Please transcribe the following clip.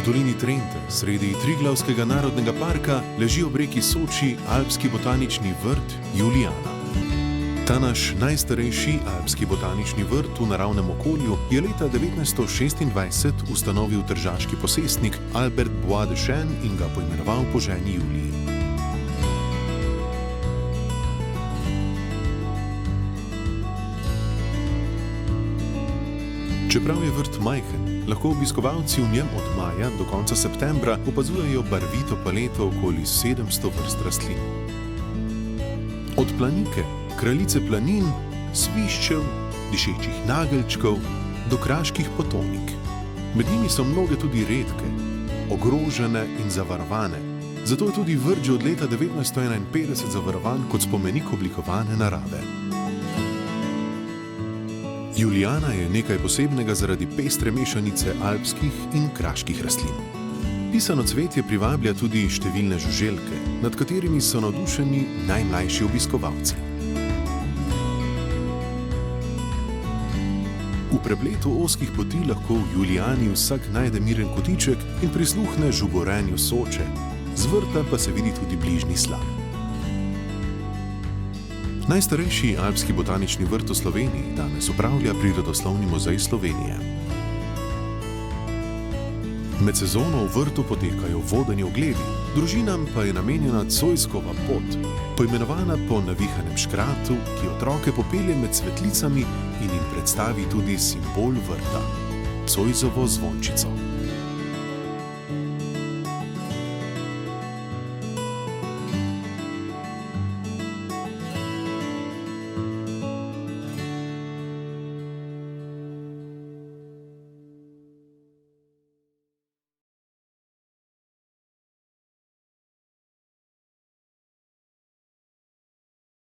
dolini Trente, sredi Triglavskega narodnega parka, leži ob reki Soči alpski botanični vrt Julijana. Ta naš najstarejši alpski botanični vrt v naravnem okolju je leta 1926 ustanovil tržaški posestnik Albert Bois de Chêne in ga poimenoval po ženi Juliji. Čeprav je vrt majhen, lahko obiskovalci v njem od maja do konca septembra opazujejo barvito paleto okoli 700 vrst rastlin. Od planike, kraljice planin, sviščev, dišečih nageljčkov do kraških potonik. Med njimi so mnoge tudi redke, ogrožene in zavarovane. Zato je tudi vrt že od leta 1951 zavarovan kot spomenik oblikovane narave. Julijana je nekaj posebnega zaradi pestre mešanice alpskih in kraških rastlin. Pisano cvetje privablja tudi številne žuželke, nad katerimi so navdušeni najmlajši obiskovalci. V prepletu ozkih poti lahko v Julijani vsak najde miren kotiček in prisluhne žuborenju Soče, z vrta pa se vidi tudi bližnji slap. Najstarejši alpski botanični vrt v Sloveniji danes upravlja Prirodoslovni muzej Slovenije. Med sezono v vrtu potekajo vodeni ogledi, družinam pa je namenjena Cojskova pot, poimenovana po navihanem škratu, ki otroke popelje med cvetlicami in jim predstavi tudi simbol vrta – Cojzovo zvončico.